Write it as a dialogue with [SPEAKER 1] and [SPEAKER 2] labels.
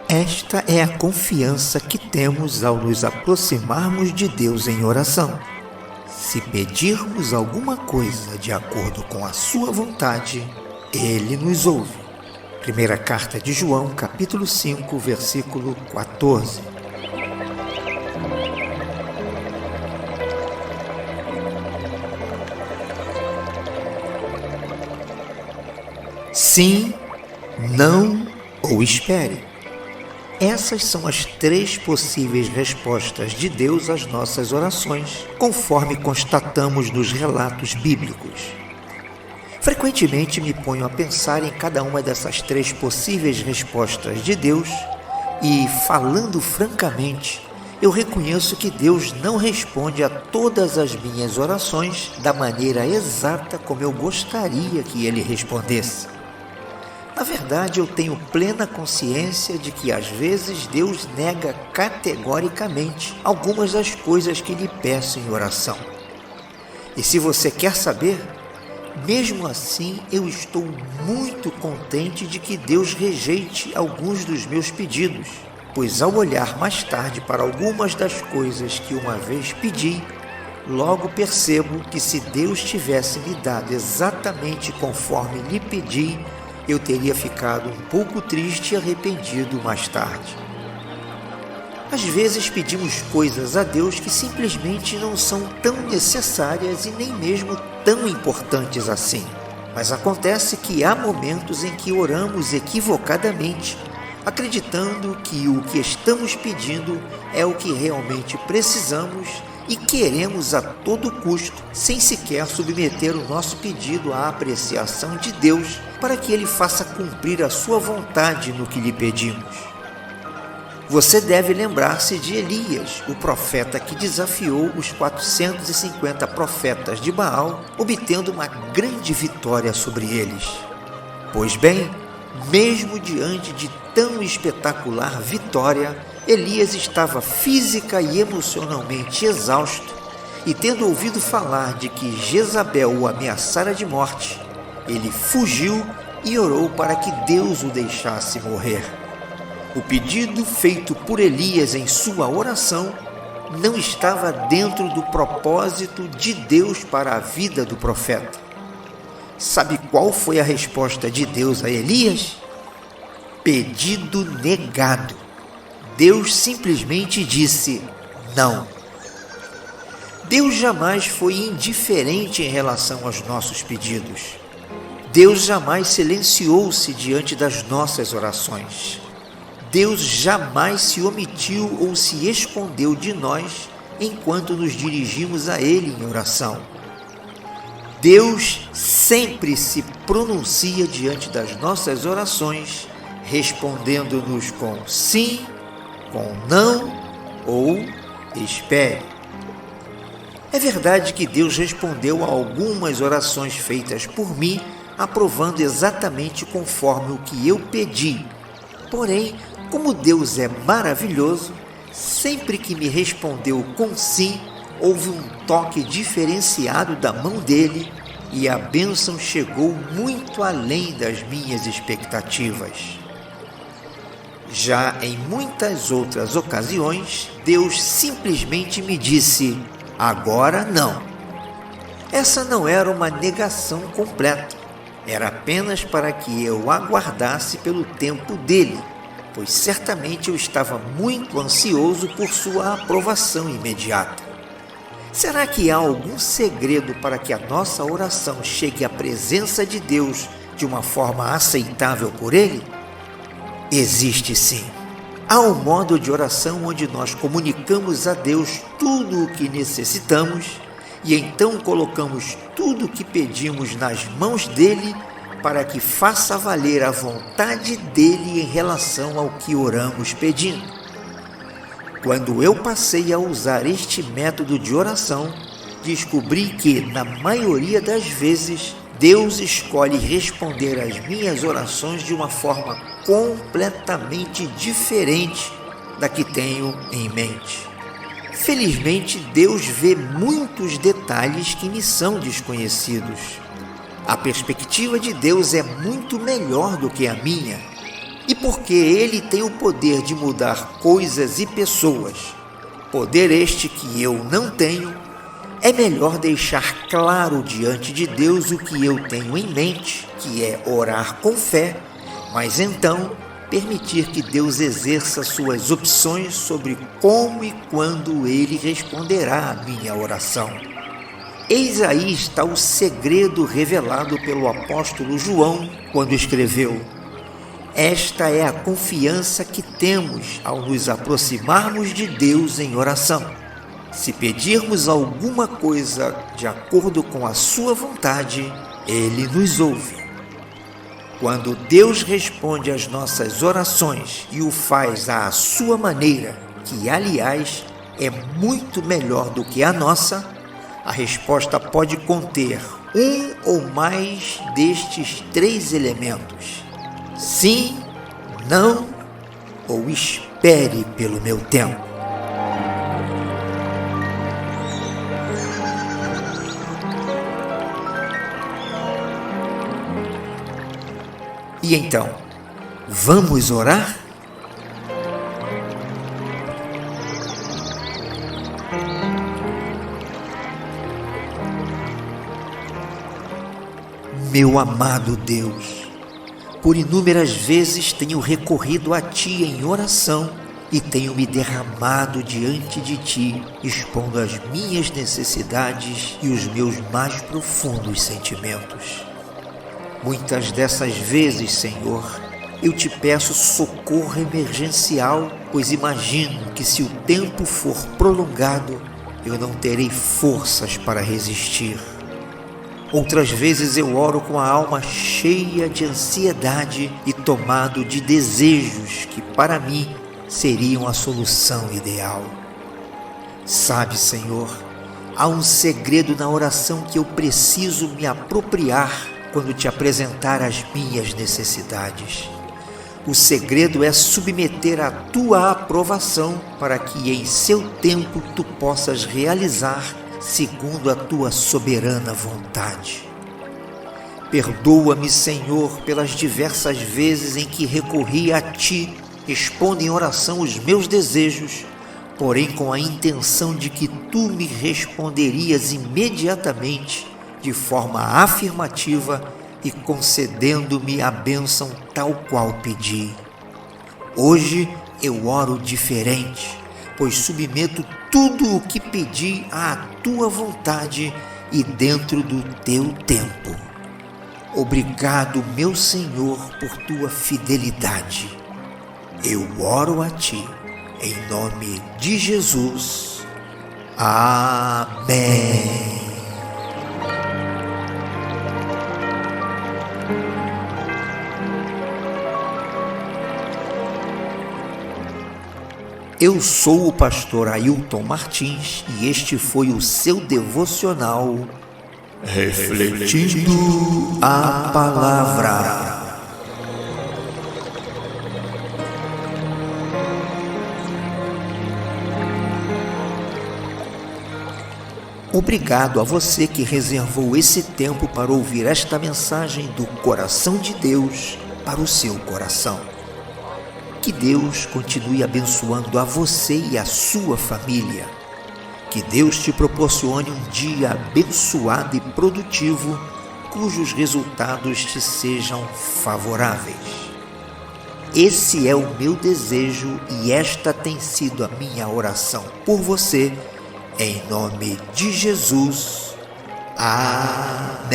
[SPEAKER 1] Esta é a confiança que temos ao nos aproximarmos de Deus em oração. Se pedirmos alguma coisa de acordo com a sua vontade, Ele nos ouve. Primeira carta de João, capítulo 5, versículo 14. Sim, não ou espere. Essas são as 3 possíveis respostas de Deus às nossas orações, conforme constatamos nos relatos bíblicos. Frequentemente me ponho a pensar em cada uma dessas 3 possíveis respostas de Deus e, falando francamente, eu reconheço que Deus não responde a todas as minhas orações da maneira exata como eu gostaria que Ele respondesse. Na verdade, eu tenho plena consciência de que às vezes Deus nega categoricamente algumas das coisas que lhe peço em oração. E se você quer saber, mesmo assim eu estou muito contente de que Deus rejeite alguns dos meus pedidos, pois ao olhar mais tarde para algumas das coisas que uma vez pedi, logo percebo que se Deus tivesse me dado exatamente conforme lhe pedi, eu teria ficado um pouco triste e arrependido mais tarde. Às vezes pedimos coisas a Deus que simplesmente não são tão necessárias e nem mesmo tão importantes assim. Mas acontece que há momentos em que oramos equivocadamente, acreditando que o que estamos pedindo é o que realmente precisamos e queremos a todo custo, sem sequer submeter o nosso pedido à apreciação de Deus para que Ele faça cumprir a sua vontade no que lhe pedimos. Você deve lembrar-se de Elias, o profeta que desafiou os 450 profetas de Baal, obtendo uma grande vitória sobre eles. Pois bem, mesmo diante de tão espetacular vitória, Elias estava física e emocionalmente exausto e, tendo ouvido falar de que Jezabel o ameaçara de morte, ele fugiu e orou para que Deus o deixasse morrer. O pedido feito por Elias em sua oração não estava dentro do propósito de Deus para a vida do profeta. Sabe qual foi a resposta de Deus a Elias? Pedido negado. Deus simplesmente disse não. Deus jamais foi indiferente em relação aos nossos pedidos. Deus jamais silenciou-se diante das nossas orações. Deus jamais se omitiu ou se escondeu de nós enquanto nos dirigimos a Ele em oração. Deus sempre se pronuncia diante das nossas orações, respondendo-nos com sim, com não ou espere. É verdade que Deus respondeu a algumas orações feitas por mim, aprovando exatamente conforme o que eu pedi. Porém, como Deus é maravilhoso, sempre que me respondeu com sim, houve um toque diferenciado da mão dele e a bênção chegou muito além das minhas expectativas. Já em muitas outras ocasiões, Deus simplesmente me disse, agora não. Essa não era uma negação completa, era apenas para que eu aguardasse pelo tempo dele, pois certamente eu estava muito ansioso por sua aprovação imediata. Será que há algum segredo para que a nossa oração chegue à presença de Deus de uma forma aceitável por Ele? Existe sim. Há um modo de oração onde nós comunicamos a Deus tudo o que necessitamos e então colocamos tudo o que pedimos nas mãos dele para que faça valer a vontade dele em relação ao que oramos pedindo. Quando eu passei a usar este método de oração, descobri que, na maioria das vezes, Deus escolhe responder às minhas orações de uma forma completamente diferente da que tenho em mente. Felizmente, Deus vê muitos detalhes que me são desconhecidos. A perspectiva de Deus é muito melhor do que a minha. E porque Ele tem o poder de mudar coisas e pessoas, poder este que eu não tenho, é melhor deixar claro diante de Deus o que eu tenho em mente, que é orar com fé, mas então permitir que Deus exerça suas opções sobre como e quando Ele responderá à minha oração. Eis aí está o segredo revelado pelo apóstolo João quando escreveu: esta é a confiança que temos ao nos aproximarmos de Deus em oração. Se pedirmos alguma coisa de acordo com a sua vontade, Ele nos ouve. Quando Deus responde às nossas orações e o faz à sua maneira, que aliás é muito melhor do que a nossa, a resposta pode conter um ou mais destes 3 elementos: sim, não ou espere pelo meu tempo. E então, vamos orar? Meu amado Deus, por inúmeras vezes tenho recorrido a Ti em oração e tenho me derramado diante de Ti, expondo as minhas necessidades e os meus mais profundos sentimentos. Muitas dessas vezes, Senhor, eu te peço socorro emergencial, pois imagino que se o tempo for prolongado, eu não terei forças para resistir. Outras vezes eu oro com a alma cheia de ansiedade e tomado de desejos que, para mim, seriam a solução ideal. Sabe, Senhor, há um segredo na oração que eu preciso me apropriar quando te apresentar as minhas necessidades. O segredo é submeter a tua aprovação para que em seu tempo tu possas realizar segundo a tua soberana vontade. Perdoa-me, Senhor, pelas diversas vezes em que recorri a ti, expondo em oração os meus desejos, porém com a intenção de que tu me responderias imediatamente, de forma afirmativa e concedendo-me a bênção tal qual pedi. Hoje eu oro diferente, pois submeto tudo o que pedi à tua vontade e dentro do teu tempo. Obrigado, meu Senhor, por tua fidelidade. Eu oro a ti, em nome de Jesus. Amém. Eu sou o pastor Ailton Martins e este foi o seu devocional Refletindo a Palavra. Obrigado a você que reservou esse tempo para ouvir esta mensagem do coração de Deus para o seu coração. Que Deus continue abençoando a você e a sua família. Que Deus te proporcione um dia abençoado e produtivo, cujos resultados te sejam favoráveis. Esse é o meu desejo e esta tem sido a minha oração por você, em nome de Jesus. Amém.